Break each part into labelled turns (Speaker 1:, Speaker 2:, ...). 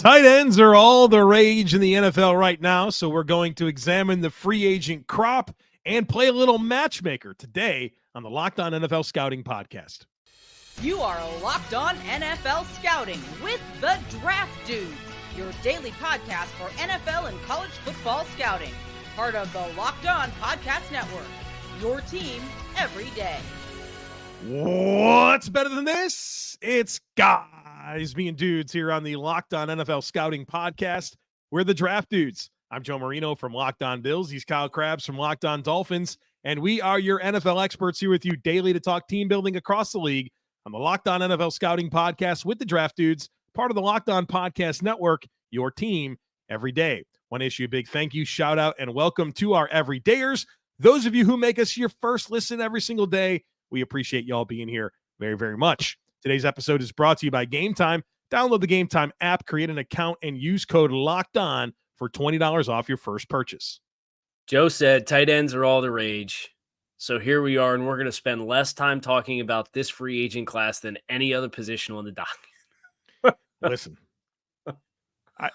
Speaker 1: Tight ends are all the rage in the NFL right now, so we're going to examine the free agent crop and play a little matchmaker today on the Locked On NFL Scouting Podcast.
Speaker 2: You are Locked On NFL Scouting with the Draft Dudes, your daily podcast for NFL and college football scouting. Part of the Locked On Podcast Network, your team every day.
Speaker 1: What's better than this? It's guys being dudes here on the Locked On NFL Scouting Podcast. We're the Draft Dudes. I'm Joe Marino from Locked On Bills. He's Kyle Crabbs from Locked On Dolphins. And we are your NFL experts here with you daily to talk team building across the league on the Locked On NFL Scouting Podcast with the Draft Dudes, part of the Locked On Podcast Network, your team every day. Want to issue a big thank you, shout out, and welcome to our everydayers. Those of you who make us your first listen every single day, we appreciate y'all being here very, very much. Today's episode is brought to you by Game Time. Download the Game Time app, create an account, and use code LOCKEDON for $20 off your first purchase.
Speaker 3: Joe said tight ends are all the rage. So here we are, and we're going to spend less time talking about this free agent class than any other position on the docket.
Speaker 1: Listen,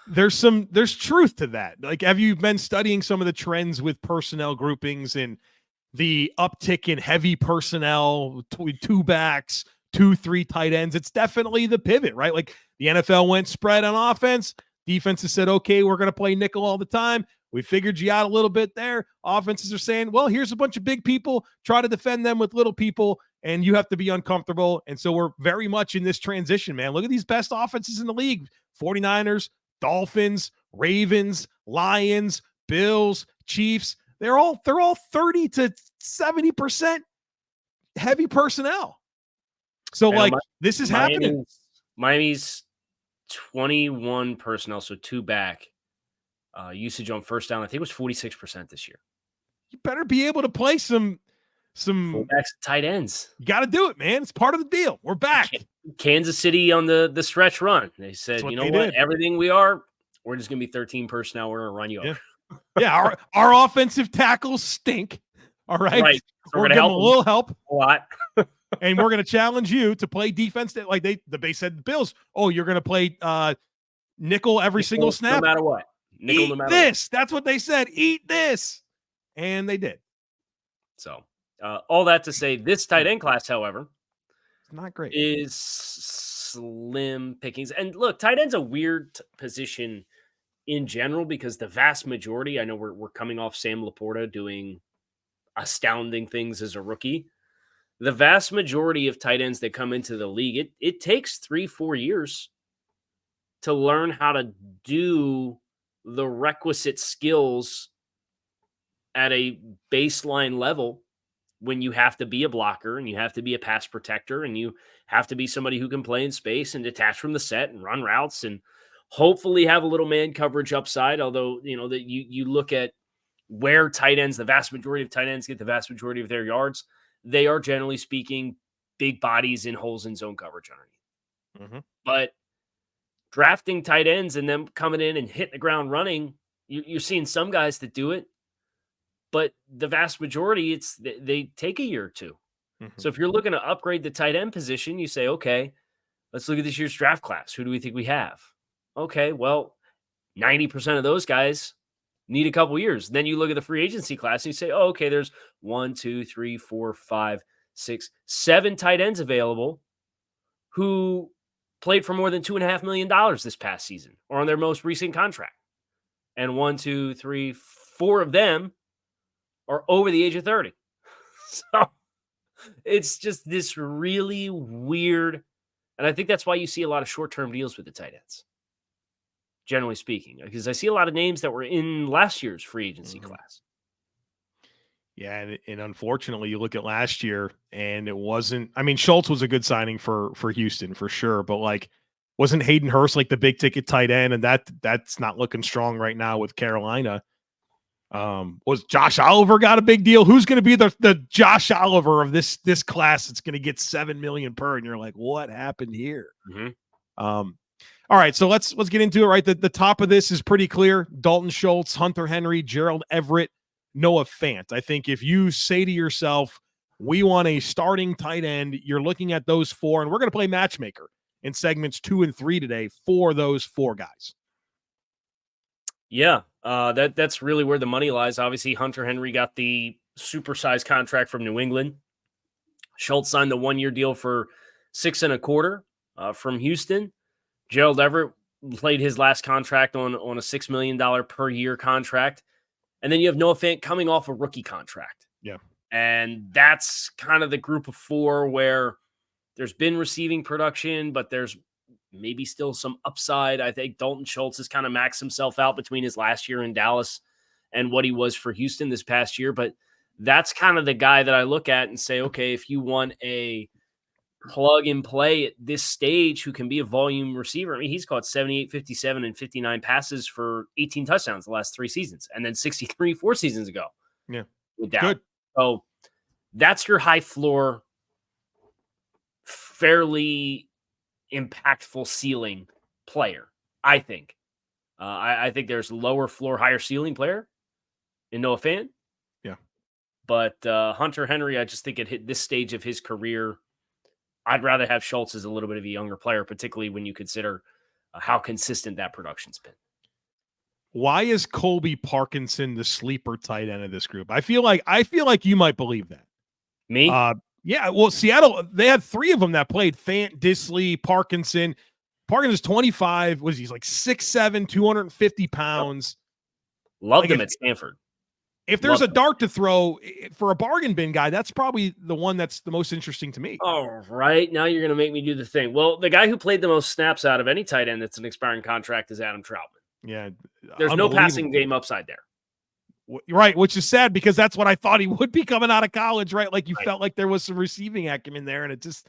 Speaker 1: there's truth to that. Like, have you been studying some of the trends with personnel groupings and the uptick in heavy personnel, two backs, 2-3 tight ends? It's definitely the pivot, right? Like, the NFL went spread on offense. Defenses said, okay, we're going to play nickel all the time. We figured you out a little bit there. Offenses are saying, well, here's a bunch of big people. Try to defend them with little people, and you have to be uncomfortable. And so we're very much in this transition, man. Look at these best offenses in the league. 49ers, Dolphins, Ravens, Lions, Bills, Chiefs. They're all 30 to 70% heavy personnel. So, this is happening.
Speaker 3: Miami's 21 personnel, so two back. Usage on first down, I think it was 46% this year.
Speaker 1: You better be able to play some
Speaker 3: fullbacks, tight ends.
Speaker 1: You got to do it, man. It's part of the deal. We're back.
Speaker 3: Kansas City on the stretch run. They said, you know what? Everything we're just going to be 13 personnel. We're going to run you over.
Speaker 1: Yeah, our offensive tackles stink. All right.
Speaker 3: Right. So
Speaker 1: we're going to help a little help.
Speaker 3: A lot.
Speaker 1: And we're going to challenge you to play defense. Like they said, the Bills, you're going to play nickel every single snap.
Speaker 3: No matter what. Nickel,
Speaker 1: Eat
Speaker 3: no matter
Speaker 1: this.
Speaker 3: What.
Speaker 1: That's what they said. Eat this. And they did.
Speaker 3: So all that to say, this tight end class, however,
Speaker 1: it's not great.
Speaker 3: Is slim pickings. And look, tight end's a weird position in general because the vast majority, I know we're coming off Sam Laporta doing astounding things as a rookie. The vast majority of tight ends that come into the league, it takes 3-4 years to learn how to do the requisite skills at a baseline level when you have to be a blocker and you have to be a pass protector and you have to be somebody who can play in space and detach from the set and run routes and hopefully have a little man coverage upside. Although, that you look at where tight ends, the vast majority of tight ends get the vast majority of their yards, they are generally speaking big bodies in holes in zone coverage underneath.
Speaker 1: Mm-hmm.
Speaker 3: But drafting tight ends and them coming in and hitting the ground running, you're seeing some guys that do it, but the vast majority, they take a year or two.
Speaker 1: Mm-hmm.
Speaker 3: So if you're looking to upgrade the tight end position, you say, okay, let's look at this year's draft class. Who do we think we have? Okay, well, 90% of those guys need a couple years. Then you look at the free agency class and you say, oh, okay, there's 1, 2, 3, 4, 5, 6, 7 tight ends available who played for more than $2.5 million this past season or on their most recent contract. And 1, 2, 3, 4 of them are over the age of 30. So it's just this really weird. And I think that's why you see a lot of short-term deals with the tight ends, generally speaking, because I see a lot of names that were in last year's free agency class.
Speaker 1: Yeah, and unfortunately, you look at last year, and it wasn't. I mean, Schultz was a good signing for Houston for sure, but wasn't Hayden Hurst like the big ticket tight end, and that's not looking strong right now with Carolina. Was Josh Oliver got a big deal? Who's going to be the Josh Oliver of this class that's going to get $7 million per? And you're like, what happened here?
Speaker 3: Mm-hmm.
Speaker 1: All right, so let's get into it. Right, the top of this is pretty clear: Dalton Schutlz, Hunter Henry, Gerald Everett, Noah Fant. I think if you say to yourself, we want a starting tight end, you're looking at those four, and we're going to play Matchmaker in segments 2 and 3 today for those 4 guys.
Speaker 3: Yeah, that's really where the money lies. Obviously, Hunter Henry got the supersized contract from New England. Schultz signed the 1-year deal for 6.25 from Houston. Gerald Everett played his last contract on a $6 million per year contract. And then you have Noah Fant coming off a rookie contract.
Speaker 1: Yeah.
Speaker 3: And that's kind of the group of four where there's been receiving production, but there's maybe still some upside. I think Dalton Schutlz has kind of maxed himself out between his last year in Dallas and what he was for Houston this past year. But that's kind of the guy that I look at and say, okay, if you want a plug and play at this stage who can be a volume receiver. I mean, he's caught 78, 57, and 59 passes for 18 touchdowns the last 3 seasons, and then 63 4 seasons ago.
Speaker 1: Yeah.
Speaker 3: With Dallas.
Speaker 1: Good.
Speaker 3: So that's your high floor, fairly impactful ceiling player, I think. I think there's lower floor, higher ceiling player in Noah Fant.
Speaker 1: Yeah.
Speaker 3: But Hunter Henry, I just think at this stage of his career, I'd rather have Schultz as a little bit of a younger player, particularly when you consider how consistent that production's been.
Speaker 1: Why is Colby Parkinson the sleeper tight end of this group? I feel like you might believe that.
Speaker 3: Me?
Speaker 1: Yeah. Well, Seattle, they had 3 of them that played: Fant, Disley, Parkinson. Parkinson's 25. Was he's like 6'7", 250 pounds.
Speaker 3: Loved him at Stanford.
Speaker 1: If there's a dart to throw for a bargain bin guy, that's probably the one that's the most interesting to me.
Speaker 3: All right. Now you're going to make me do the thing. Well, the guy who played the most snaps out of any tight end that's an expiring contract is Adam Trautman.
Speaker 1: Yeah.
Speaker 3: There's no passing game upside there.
Speaker 1: Right, which is sad because that's what I thought he would be coming out of college, right? Like you felt like there was some receiving acumen there, and it just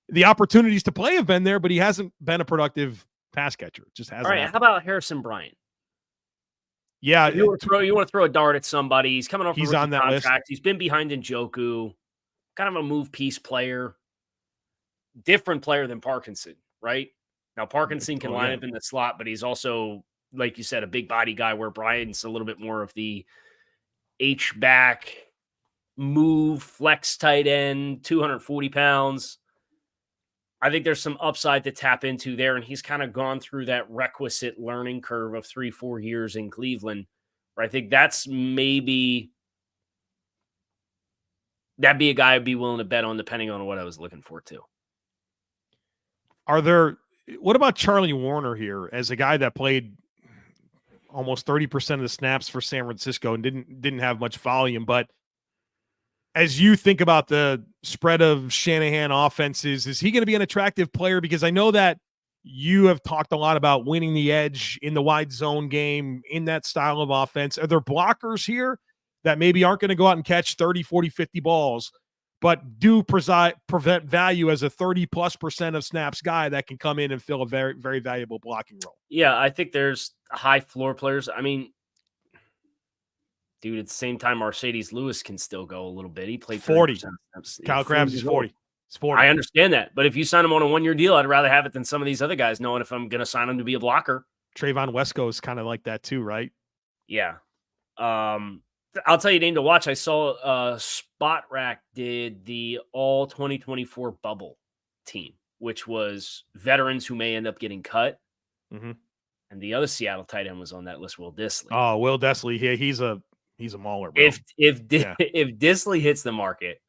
Speaker 1: the opportunities to play have been there, but he hasn't been a productive pass catcher. It just hasn't.
Speaker 3: All right.
Speaker 1: happened.
Speaker 3: How about Harrison Bryant?
Speaker 1: Yeah,
Speaker 3: you want to throw a dart at somebody. He's coming off.
Speaker 1: He's on that
Speaker 3: contract.
Speaker 1: list.
Speaker 3: He's been behind Njoku, kind of a move piece player, different player than Parkinson, right? Now Parkinson can line up in the slot, but he's also, like you said, a big body guy. Where Bryant's a little bit more of the H-back move flex tight end, 240 pounds. I think there's some upside to tap into there, and he's kind of gone through that requisite learning curve of 3-4 years in Cleveland, where I think that'd be a guy I'd be willing to bet on, depending on what I was looking for too.
Speaker 1: What about Charlie Warner here as a guy that played almost 30% of the snaps for San Francisco and didn't have much volume, but as you think about the spread of Shanahan offenses, is he going to be an attractive player? Because I know that you have talked a lot about winning the edge in the wide zone game in that style of offense. Are there blockers here that maybe aren't going to go out and catch 30, 40, 50 balls, but do prevent value as a 30+% of snaps guy that can come in and fill a very, very valuable blocking role?
Speaker 3: Yeah, I think there's high floor players. I mean, dude, at the same time, Mercedes Lewis can still go a little bit. He played
Speaker 1: 40. Kyle Crabbs is 40. It's 40.
Speaker 3: I understand that. But if you sign him on a 1-year deal, I'd rather have it than some of these other guys, knowing if I'm going to sign him to be a blocker.
Speaker 1: Trayvon Wesco is kind of like that too, right?
Speaker 3: Yeah. I'll tell you a name to watch. I saw Spot Rack did the all 2024 bubble team, which was veterans who may end up getting cut.
Speaker 1: Mm-hmm.
Speaker 3: And the other Seattle tight end was on that list, Will Disley.
Speaker 1: Oh, Will Disley. Yeah, he's a mauler, bro.
Speaker 3: If Disley hits the market,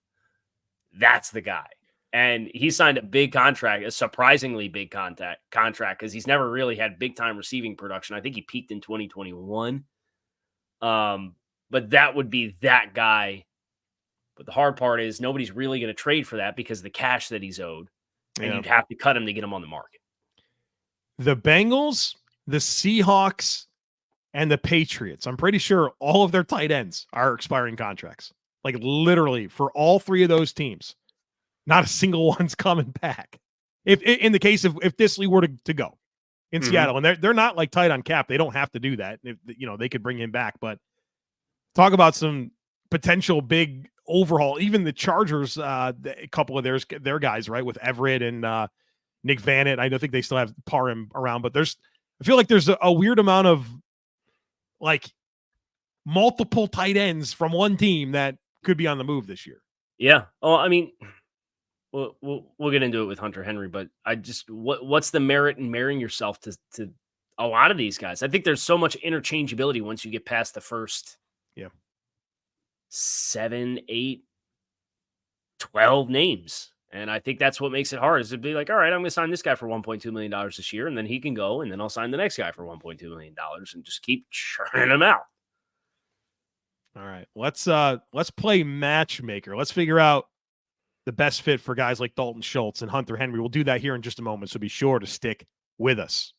Speaker 3: that's the guy. And he signed a big contract, a surprisingly big contract, because he's never really had big-time receiving production. I think he peaked in 2021. But that would be that guy. But the hard part is nobody's really going to trade for that because of the cash that he's owed. And you'd have to cut him to get him on the market.
Speaker 1: The Bengals, the Seahawks, and the Patriots, I'm pretty sure all of their tight ends are expiring contracts. Like literally for all 3 of those teams. Not a single one's coming back. If in the case of if Disley were to go in Seattle, and they're not like tight on cap, they don't have to do that. If, they could bring him back, but talk about some potential big overhaul. Even the Chargers, a couple of their guys, right, with Everett and Nick Vannett. I don't think they still have Parham around, but I feel like there's a weird amount of like multiple tight ends from one team that could be on the move this year.
Speaker 3: Yeah. Oh, I mean, we'll get into it with Hunter Henry, but I just what's the merit in marrying yourself to a lot of these guys. I think there's so much interchangeability once you get past the first 7, 8, 12 names. And I think that's what makes it hard, is to be like, all right, I'm going to sign this guy for $1.2 million this year, and then he can go, and then I'll sign the next guy for $1.2 million and just keep churning them out.
Speaker 1: All right, let's play Matchmaker. Let's figure out the best fit for guys like Dalton Schutlz and Hunter Henry. We'll do that here in just a moment, so be sure to stick with us.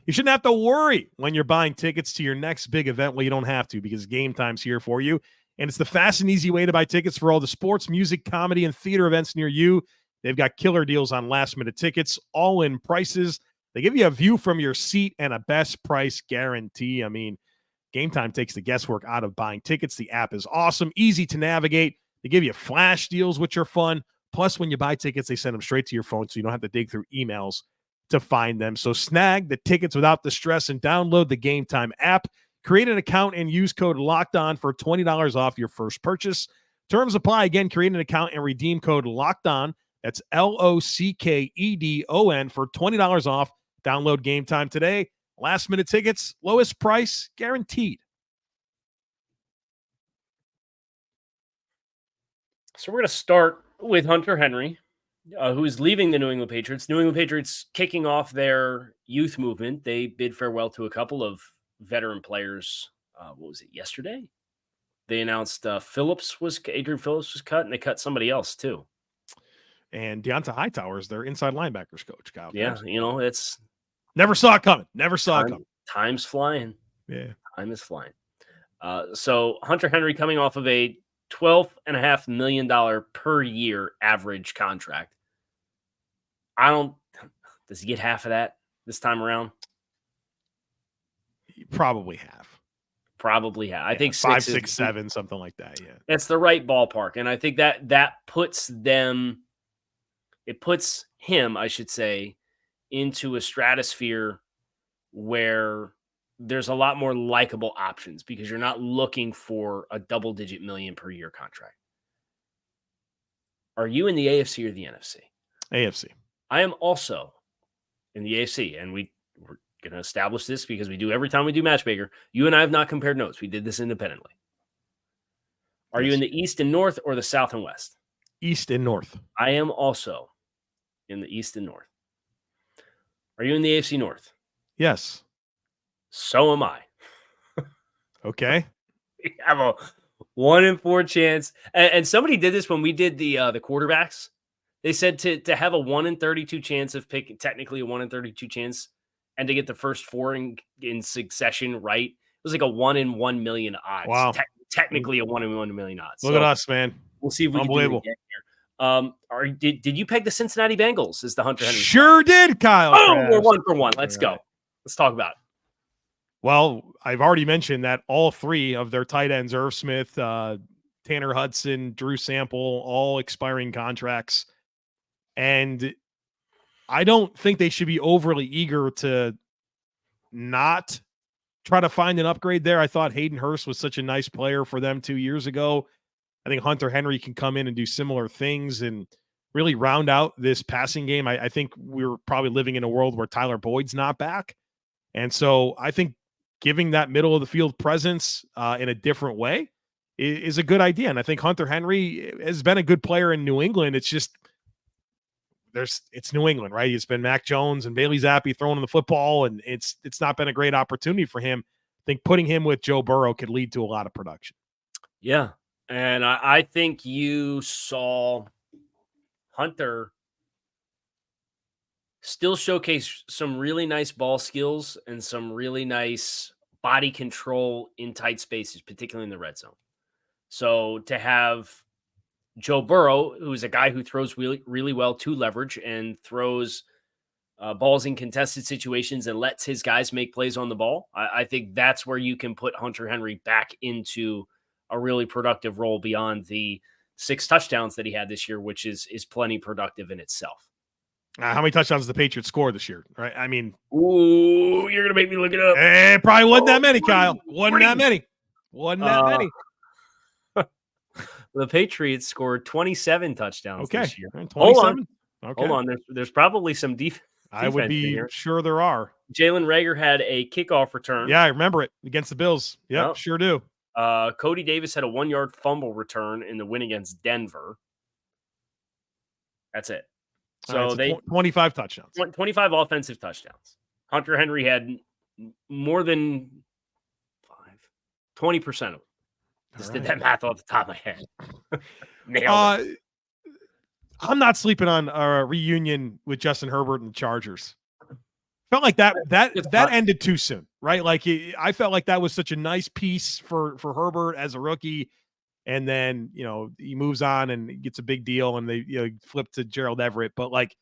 Speaker 1: You shouldn't have to worry when you're buying tickets to your next big event. Well, you don't have to, because Game Time's here for you. And it's the fast and easy way to buy tickets for all the sports, music, comedy, and theater events near you. They've got killer deals on last-minute tickets, all-in prices. They give you a view from your seat and a best price guarantee. I mean, Game Time takes the guesswork out of buying tickets. The app is awesome, easy to navigate. They give you flash deals, which are fun. Plus, when you buy tickets, they send them straight to your phone, so you don't have to dig through emails to find them. So snag the tickets without the stress and download the Game Time app. Create an account and use code LOCKEDON for $20 off your first purchase. Terms apply. Again, create an account and redeem code LOCKEDON. That's LOCKEDON for $20 off. Download Game Time today. Last minute tickets, lowest price guaranteed.
Speaker 3: So we're going to start with Hunter Henry, who is leaving the New England Patriots. New England Patriots kicking off their youth movement. They bid farewell to a couple of veteran players. What was it, yesterday? They announced Adrian Phillips was cut, and they cut somebody else too.
Speaker 1: And Deonta Hightower is their inside linebackers coach, Kyle.
Speaker 3: Yeah, it's
Speaker 1: never saw it coming. Never saw it coming.
Speaker 3: Time's flying.
Speaker 1: Yeah,
Speaker 3: time is flying. So Hunter Henry coming off of a $12.5 million per year average contract. Does he get half of that this time around?
Speaker 1: Probably have.
Speaker 3: I think
Speaker 1: 5, 6, 7, something like that. Yeah,
Speaker 3: that's the right ballpark, and I think that puts them. It puts him, I should say, into a stratosphere where there's a lot more likable options, because you're not looking for a double-digit million per year contract. Are you in the AFC or the NFC?
Speaker 1: AFC. I
Speaker 3: am also in the AFC, and we're going to establish this because we do every time we do Matchmaker. You and I have not compared notes. We did this independently. Are you in the East and North or the South and West?
Speaker 1: East and North.
Speaker 3: I am also in the East and North. Are you in the AFC North?
Speaker 1: Yes.
Speaker 3: So am I.
Speaker 1: Okay.
Speaker 3: We have a 1 in 4 chance. And somebody did this when we did the quarterbacks. They said to have a 1 in 32 chance of picking, technically a 1 in 32 chance, and to get the first 4 in succession right, it was like a 1 in 1 million odds.
Speaker 1: Wow.
Speaker 3: Technically a 1 in 1 million odds.
Speaker 1: Look at us, man.
Speaker 3: We'll see if we can do it again here. Did you peg the Cincinnati Bengals as the Hunter Henry?
Speaker 1: Sure did, Kyle.
Speaker 3: Oh, we're 1 for 1. Let's go. Let's talk about it.
Speaker 1: Well, I've already mentioned that all 3 of their tight ends, Irv Smith, Tanner Hudson, Drew Sample, all expiring contracts. And I don't think they should be overly eager to not try to find an upgrade there. I thought Hayden Hurst was such a nice player for them 2 years ago. I think Hunter Henry can come in and do similar things and really round out this passing game. I think we're probably living in a world where Tyler Boyd's not back. And so I think giving that middle of the field presence in a different way is a good idea. And I think Hunter Henry has been a good player in New England. It's just, it's New England, right? It's been Mac Jones and Bailey Zappi throwing in the football, and it's not been a great opportunity for him. I think putting him with Joe Burrow could lead to a lot of production.
Speaker 3: Yeah. And I think you saw Hunter still showcase some really nice ball skills and some really nice body control in tight spaces, particularly in the red zone. So to have Joe Burrow, who's a guy who throws really, really well to leverage and throws balls in contested situations and lets his guys make plays on the ball, I think that's where you can put Hunter Henry back into a really productive role beyond the 6 touchdowns that he had this year, which is plenty productive in itself.
Speaker 1: How many touchdowns did the Patriots score this year? Right? I mean,
Speaker 3: ooh, you're gonna make me look it up.
Speaker 1: It probably wasn't that many, Kyle. Wasn't that many.
Speaker 3: The Patriots scored 27 touchdowns this year.
Speaker 1: 27?
Speaker 3: Hold on. There's probably some
Speaker 1: I would be sure there are.
Speaker 3: Jalen Reagor had a kickoff return.
Speaker 1: Yeah, I remember it against the Bills. Yep,
Speaker 3: Yep.
Speaker 1: sure do.
Speaker 3: Cody Davis had a 1-yard fumble return in the win against Denver. That's it. So
Speaker 1: they 25 touchdowns,
Speaker 3: 25 offensive touchdowns. Hunter Henry had more than 20% of them. Just did that math off the top of my head. Nailed it.
Speaker 1: I'm not sleeping on a reunion with Justin Herbert and the Chargers. Felt like that ended too soon, right? Like I felt like that was such a nice piece for Herbert as a rookie, and then he moves on and gets a big deal, and they flip to Gerald Everett. But like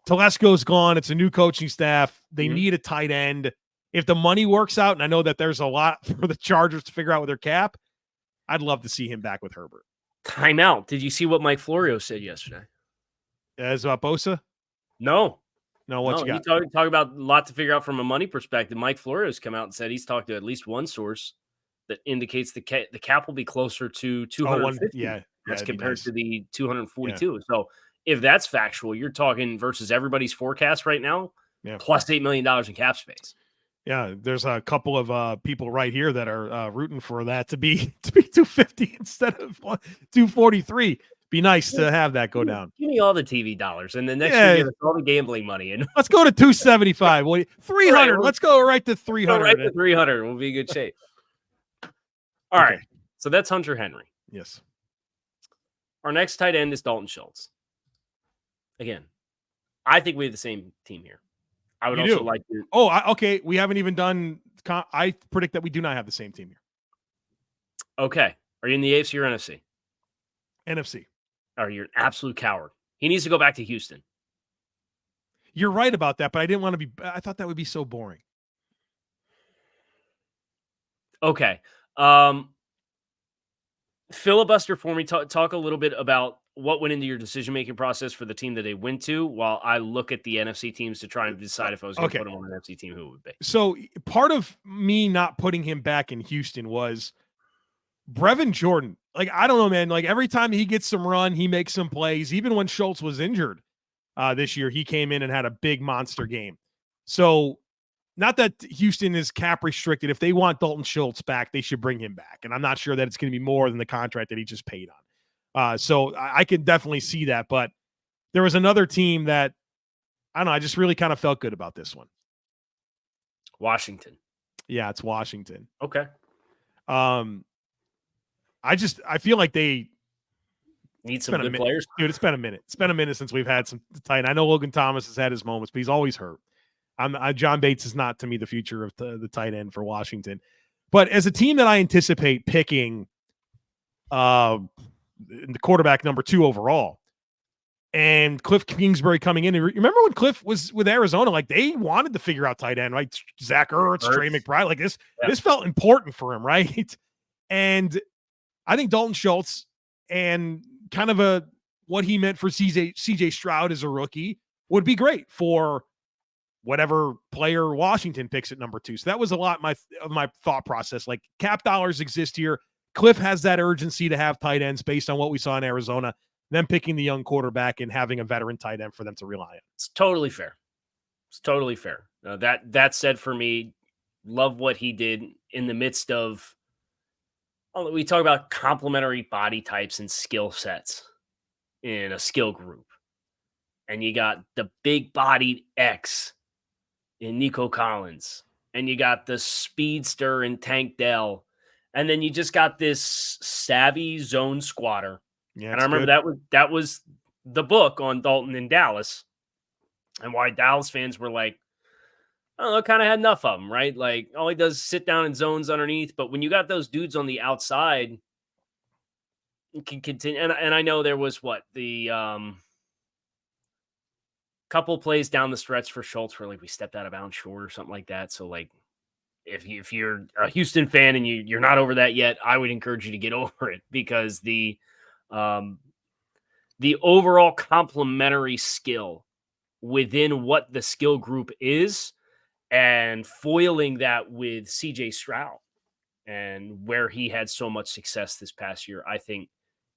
Speaker 1: Telesco's gone, it's a new coaching staff. They need a tight end. If the money works out, and I know that there's a lot for the Chargers to figure out with their cap, I'd love to see him back with Herbert.
Speaker 3: Timeout. Did you see what Mike Florio said yesterday?
Speaker 1: As Bosa?
Speaker 3: No.
Speaker 1: What you got?
Speaker 3: He talk about a lot to figure out from a money perspective. Mike Florio's come out and said he's talked to at least one source that indicates the cap will be closer to 250. That's compared to the 242. Yeah. So if that's factual, you're talking versus everybody's forecast right now, plus $8 million in cap space.
Speaker 1: Yeah, there's a couple of people right here that are rooting for that to be 250 instead of 243. Be nice to have that go down.
Speaker 3: Give me all the TV dollars, and then next year give us all the gambling money. And
Speaker 1: let's go to 275. 300. Right, let's go right to 300.
Speaker 3: Right to 300. We'll be in good shape. All right. So that's Hunter Henry.
Speaker 1: Yes.
Speaker 3: Our next tight end is Dalton Schutlz. Again, I think we have the same team here. I would also like to.
Speaker 1: Okay. We haven't even done. I predict that we do not have the same team here.
Speaker 3: Okay. Are you in the AFC or NFC?
Speaker 1: NFC.
Speaker 3: Or you're an absolute coward. He needs to go back to Houston.
Speaker 1: You're right about that, but I didn't want to be. I thought that would be so boring.
Speaker 3: Okay. Filibuster for me. Talk a little bit about what went into your decision-making process for the team that they went to, while I look at the NFC teams to try and decide if I was going to put him on an NFC team, who it would be.
Speaker 1: So part of me not putting him back in Houston was Brevin Jordan. Like, I don't know, man. Like, every time he gets some run, he makes some plays. Even when Schultz was injured this year, he came in and had a big monster game. So not that Houston is cap restricted. If they want Dalton Schutlz back, they should bring him back. And I'm not sure that it's going to be more than the contract that he just paid on. So I can definitely see that. But there was another team that, I don't know, I just really kind of felt good about this one.
Speaker 3: Washington.
Speaker 1: Yeah, it's Washington.
Speaker 3: Okay.
Speaker 1: I feel like they
Speaker 3: need some good players.
Speaker 1: Dude, it's been a minute. It's been a minute since we've had some tight end. I know Logan Thomas has had his moments, but he's always hurt. John Bates is not, to me, the future of the tight end for Washington. But as a team that I anticipate picking the quarterback number 2 overall, and Cliff Kingsbury coming in. And remember when Cliff was with Arizona, like, they wanted to figure out tight end, right? Zach Ertz, Trey McBride, like this felt important for him, right? And I think Dalton Schultz and kind of what he meant for CJ Stroud as a rookie would be great for whatever player Washington picks at number 2. So that was a lot of my thought process. Like, cap dollars exist here. Cliff has that urgency to have tight ends based on what we saw in Arizona, them picking the young quarterback and having a veteran tight end for them to rely on.
Speaker 3: It's totally fair. It's totally fair. That said, for me, love what he did in the midst of, we talk about complementary body types and skill sets in a skill group. And you got the big-bodied X in Nico Collins. And you got the speedster in Tank Dell. And then you just got this savvy zone squatter. Yeah, and I remember that was the book on Dalton in Dallas, and why Dallas fans were like, I don't know, kind of had enough of him, right? Like, all he does is sit down in zones underneath. But when you got those dudes on the outside, it can continue. And I know there was the couple plays down the stretch for Schultz where, like, we stepped out of bounds short or something like that. So, like, if you're a Houston fan and you're not over that yet, I would encourage you to get over it, because the overall complementary skill within what the skill group is, and foiling that with CJ Stroud and where he had so much success this past year, I think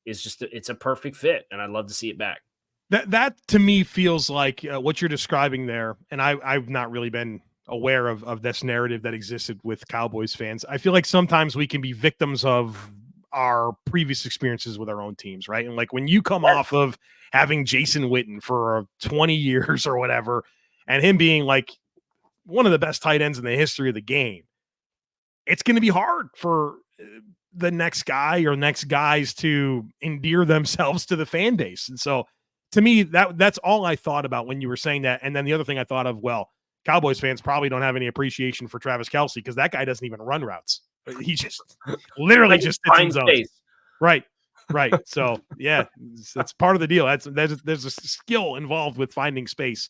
Speaker 3: is it's a perfect fit, and I'd love to see it back.
Speaker 1: That to me feels like what you're describing there, and I've not really been aware of this narrative that existed with Cowboys fans. I feel like sometimes we can be victims of our previous experiences with our own teams, right? And like when you come off of having Jason Witten for 20 years or whatever, and him being like one of the best tight ends in the history of the game, it's going to be hard for the next guy or next guys to endear themselves to the fan base. And so to me, that's all I thought about when you were saying that. And then the other thing I thought of, well, Cowboys fans probably don't have any appreciation for Travis Kelce because that guy doesn't even run routes. He just literally just sits in zones. Right. So yeah, that's part of the deal. There's a skill involved with finding space.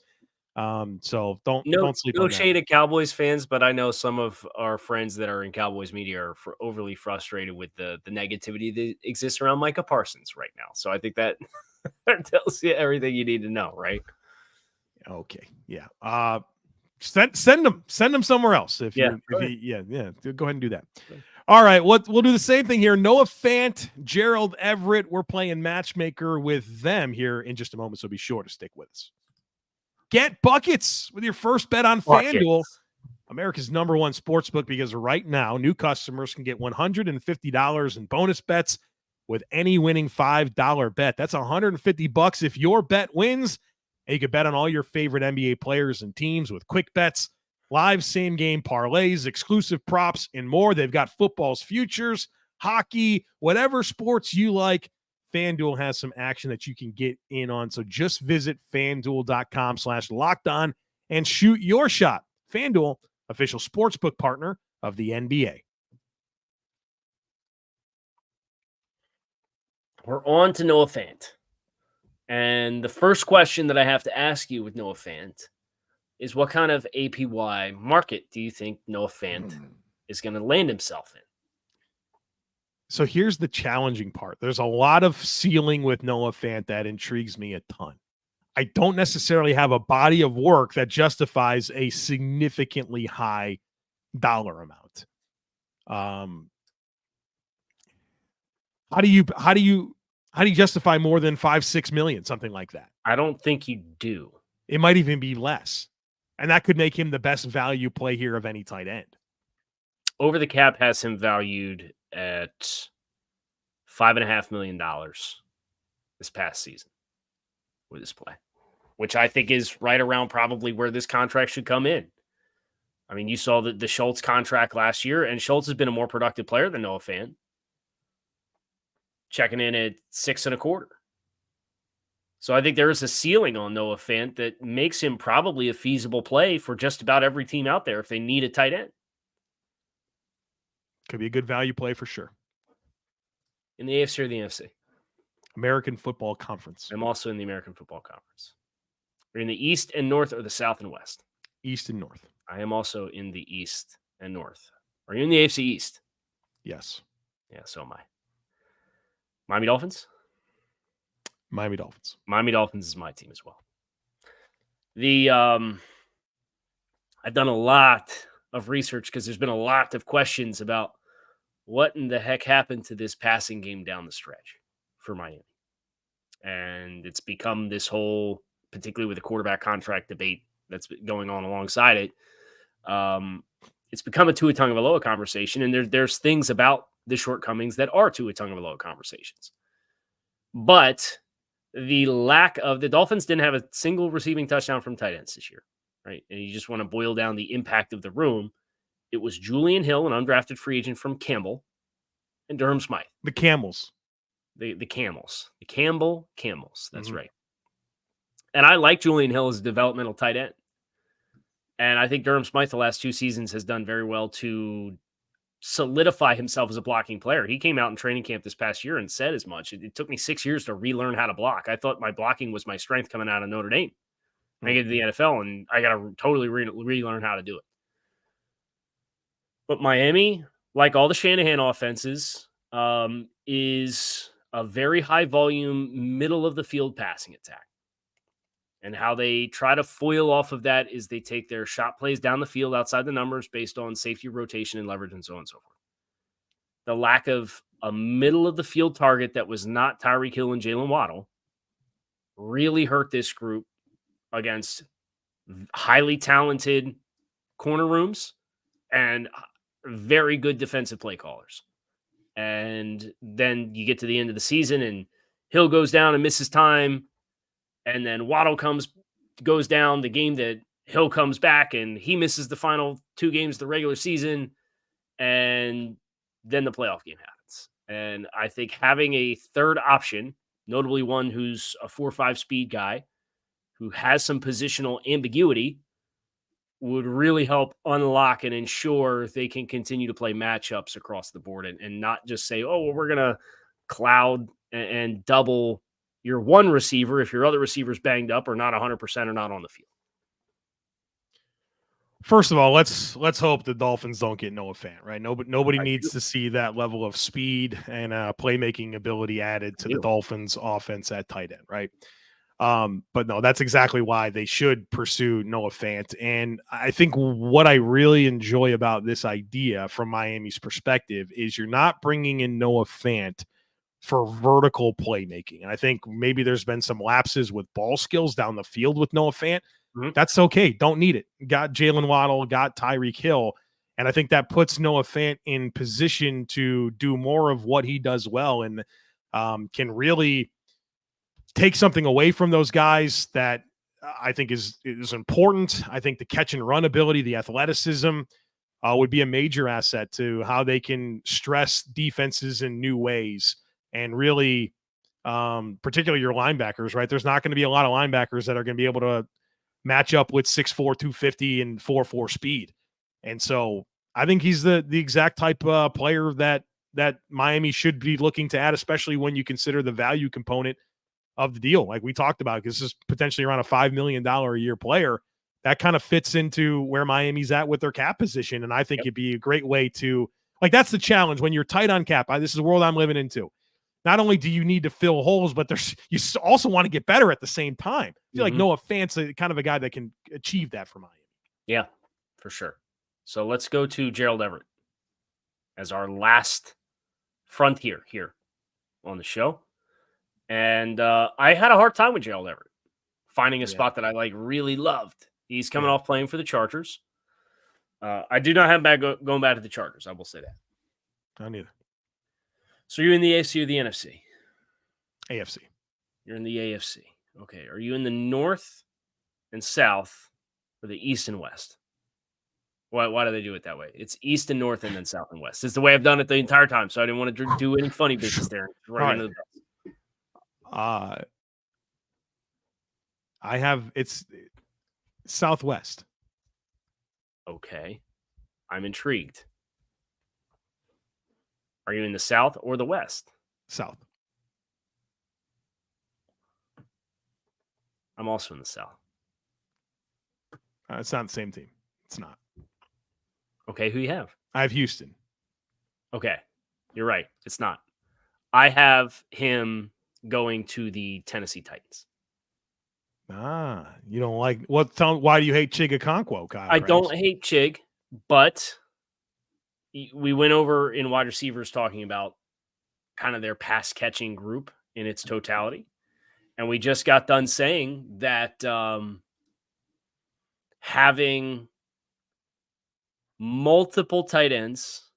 Speaker 1: So don't sleep on that.
Speaker 3: No shade at Cowboys fans, but I know some of our friends that are in Cowboys media are overly frustrated with the negativity that exists around Micah Parsons right now. So I think that tells you everything you need to know, right?
Speaker 1: Okay. Yeah. Send them somewhere else. Go ahead and do that. All right. We'll do the same thing here. Noah Fant, Gerald Everett. We're playing Matchmaker with them here in just a moment. So be sure to stick with us. Get buckets with your first bet on FanDuel, America's #1 sportsbook, because right now new customers can get $150 in bonus bets with any winning $5 bet. That's $150 if your bet wins. And you can bet on all your favorite NBA players and teams with quick bets, live same-game parlays, exclusive props, and more. They've got football's futures, hockey, whatever sports you like. FanDuel has some action that you can get in on. So just visit FanDuel.com/lockedon and shoot your shot. FanDuel, official sportsbook partner of the NBA.
Speaker 3: We're on to Noah Fant. And the first question that I have to ask you with Noah Fant is, what kind of APY market do you think Noah Fant is going to land himself in?
Speaker 1: So here's the challenging part. There's a lot of ceiling with Noah Fant that intrigues me a ton. I don't necessarily have a body of work that justifies a significantly high dollar amount. How do you justify more than 5-6 million, something like that?
Speaker 3: I don't think you do.
Speaker 1: It might even be less. And that could make him the best value play here of any tight end.
Speaker 3: Over the Cap has him valued at $5.5 million this past season with his play, which I think is right around probably where this contract should come in. I mean, you saw the Schultz contract last year, and Schultz has been a more productive player than Noah Fant, checking in at 6.25. So I think there is a ceiling on Noah Fant that makes him probably a feasible play for just about every team out there if they need a tight end.
Speaker 1: Could be a good value play for sure.
Speaker 3: In the AFC or the NFC?
Speaker 1: American Football Conference.
Speaker 3: I'm also in the American Football Conference. You're in the East and North or the South and West?
Speaker 1: East and North.
Speaker 3: I am also in the East and North. Are you in the AFC East?
Speaker 1: Yes.
Speaker 3: Yeah, so am I. Miami Dolphins?
Speaker 1: Miami Dolphins.
Speaker 3: Miami Dolphins is my team as well. I've done a lot of research because there's been a lot of questions about what in the heck happened to this passing game down the stretch for Miami. And it's become this whole, particularly with the quarterback contract debate that's going on alongside it, it's become a Tua Tagovailoa conversation, and there's things about the shortcomings that are Tua Tagovailoa conversations. But the lack of the Dolphins didn't have a single receiving touchdown from tight ends this year, right? And you just want to boil down the impact of the room. It was Julian Hill, an undrafted free agent from Campbell, and Durham Smythe.
Speaker 1: The Camels.
Speaker 3: The Camels. The Campbell Camels. That's right. And I like Julian Hill as a developmental tight end. And I think Durham Smythe the last 2 seasons has done very well to solidify himself as a blocking player. He came out in training camp this past year and said as much. It took me 6 years to relearn how to block. I thought my blocking was my strength coming out of Notre Dame. I get to the NFL, and I got to totally relearn how to do it. But Miami, like all the Shanahan offenses, is a very high volume, middle of the field passing attack. And how they try to foil off of that is they take their shot plays down the field outside the numbers based on safety rotation and leverage and so on and so forth. The lack of a middle of the field target that was not Tyreek Hill and Jalen Waddle really hurt this group against highly talented corner rooms and very good defensive play callers. And then you get to the end of the season and Hill goes down and misses time. And then Waddle goes down the game that Hill comes back and he misses the final 2 games of the regular season. And then the playoff game happens. And I think having a third option, notably one who's a 4.5 speed guy who has some positional ambiguity, would really help unlock and ensure they can continue to play matchups across the board and not just say, oh, well, we're going to cloud and double your one receiver if your other receiver's banged up or not 100% or not on the field.
Speaker 1: First of all, let's hope the Dolphins don't get Noah Fant, right? Nobody needs to see that level of speed and playmaking ability added to the Dolphins offense at tight end, right? But no, that's exactly why they should pursue Noah Fant. And I think what I really enjoy about this idea from Miami's perspective is you're not bringing in Noah Fant for vertical playmaking. And I think maybe there's been some lapses with ball skills down the field with Noah Fant. Mm-hmm. That's okay. Don't need it. Got Jalen Waddle, got Tyreek Hill. And I think that puts Noah Fant in position to do more of what he does well and can really take something away from those guys that I think is important. I think the catch and run ability, the athleticism would be a major asset to how they can stress defenses in new ways and really, particularly your linebackers, right? There's not going to be a lot of linebackers that are going to be able to match up with 6'4", 250 and 4.4 speed. And so I think he's the exact type of player that Miami should be looking to add, especially when you consider the value component of the deal. Like we talked about, because this is potentially around a $5 million a year player that kind of fits into where Miami's at with their cap position. And I think it'd be a great way to, like, that's the challenge when you're tight on cap. This is the world I'm living into. Not only do you need to fill holes, but you also want to get better at the same time. I feel like Noah Fant's kind of a guy that can achieve that for Miami.
Speaker 3: Yeah, for sure. So let's go to Gerald Everett as our last frontier here on the show. And I had a hard time with Gerald Everett finding a spot that I really loved. He's coming off playing for the Chargers. I do not have going back to the Chargers. I will say that.
Speaker 1: Not neither.
Speaker 3: So you're in the AFC or the NFC?
Speaker 1: AFC.
Speaker 3: You're in the AFC. Okay. Are you in the North and South or the East and West? Why do they do it that way? It's East and North and then South and West. It's the way I've done it the entire time, so I didn't want to do any funny business there. Right into the best.
Speaker 1: It's Southwest.
Speaker 3: Okay. I'm intrigued. Are you in the South or the West?
Speaker 1: South.
Speaker 3: I'm also in the South.
Speaker 1: It's not the same team. It's not.
Speaker 3: Okay, who you have?
Speaker 1: I have Houston.
Speaker 3: Okay, you're right. It's not. I have him going to the Tennessee Titans.
Speaker 1: You don't like what? Why do you hate Chig Okonkwo, Kyle?
Speaker 3: I don't hate Chig, but we went over in wide receivers talking about kind of their pass catching group in its totality. And we just got done saying that having multiple tight ends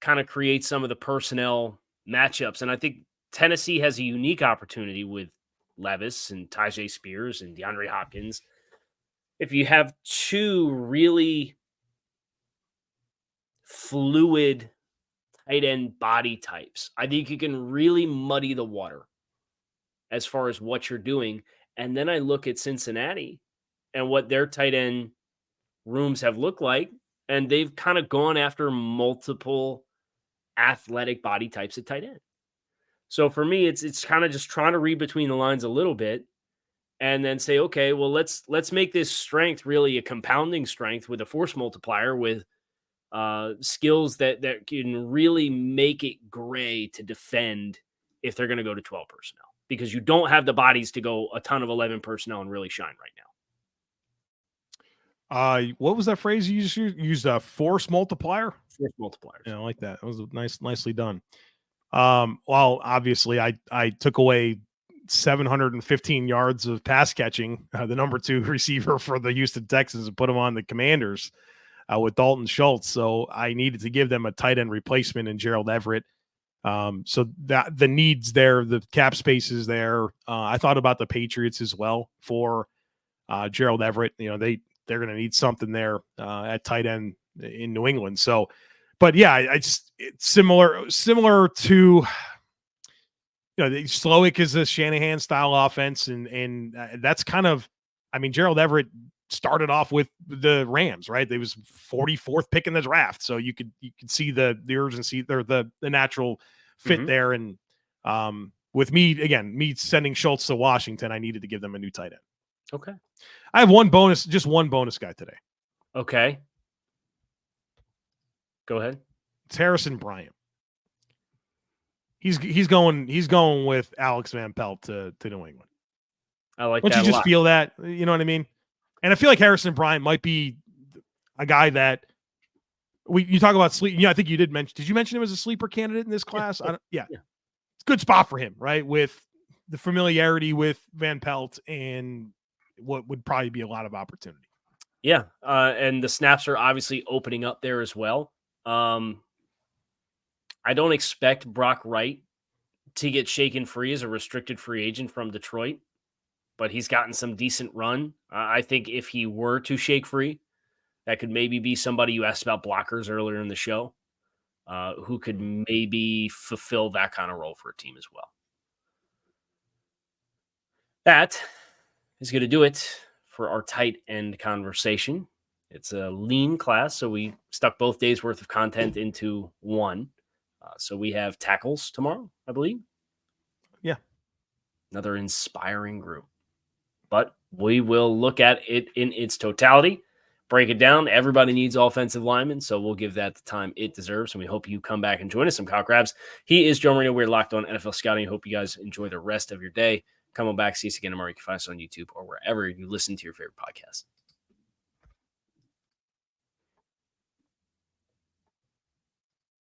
Speaker 3: kind of creates some of the personnel matchups. And I think Tennessee has a unique opportunity with Levis and Tyjae Spears and DeAndre Hopkins. If you have two really fluid tight end body types, I think you can really muddy the water as far as what you're doing. And then I look at Cincinnati and what their tight end rooms have looked like, and they've kind of gone after multiple athletic body types at tight end. So for me, it's kind of just trying to read between the lines a little bit and then say, okay, well, let's make this strength really a compounding strength with a force multiplier with skills that can really make it gray to defend if they're going to go to 12 personnel, because you don't have the bodies to go a ton of 11 personnel and really shine right now.
Speaker 1: What was that phrase you used? A force multiplier?
Speaker 3: Force multipliers.
Speaker 1: Yeah, I like that. It was nicely done. Well, obviously I took away 715 yards of pass catching, the number 2 receiver for the Houston Texans, and put him on the Commanders with Dalton Schutlz. So I needed to give them a tight end replacement in Gerald Everett. So that the needs there, the cap space is there. I thought about the Patriots as well for Gerald Everett. They're going to need something there at tight end in New England. So, but yeah, it's similar to, Slowick is a Shanahan style offense. And that's kind of, Gerald Everett started off with the Rams, right? They was 44th pick in the draft. So you could see the urgency or the natural fit there. And with me sending Schultz to Washington, I needed to give them a new tight end.
Speaker 3: Okay.
Speaker 1: I have just one bonus guy today.
Speaker 3: Okay. Go ahead.
Speaker 1: It's Harrison Bryant. He's going with Alex Van Pelt to New England.
Speaker 3: I like
Speaker 1: Don't
Speaker 3: that.
Speaker 1: You just feel that? You know what I mean? And I feel like Harrison Bryant might be a guy that you talk about sleep. I think you did mention. Did you mention him as a sleeper candidate in this class? Yeah. It's a good spot for him, right? With the familiarity with Van Pelt and what would probably be a lot of opportunity.
Speaker 3: Yeah, and the snaps are obviously opening up there as well. I don't expect Brock Wright to get shaken free as a restricted free agent from Detroit, but he's gotten some decent run. I think if he were to shake free, that could maybe be somebody you asked about blockers earlier in the show, who could maybe fulfill that kind of role for a team as well. That is going to do it for our tight end conversation. It's a lean class, so we stuck both days worth of content into one. So we have tackles tomorrow, I believe.
Speaker 1: Yeah.
Speaker 3: Another inspiring group. But we will look at it in its totality, break it down. Everybody needs offensive linemen, so we'll give that the time it deserves, and we hope you come back and join us. I'm Kyle Crabbs. He is Joe Marino. We're Locked On NFL Scouting. Hope you guys enjoy the rest of your day. Come on back. See us again tomorrow. You can find us on YouTube or wherever you listen to your favorite podcast.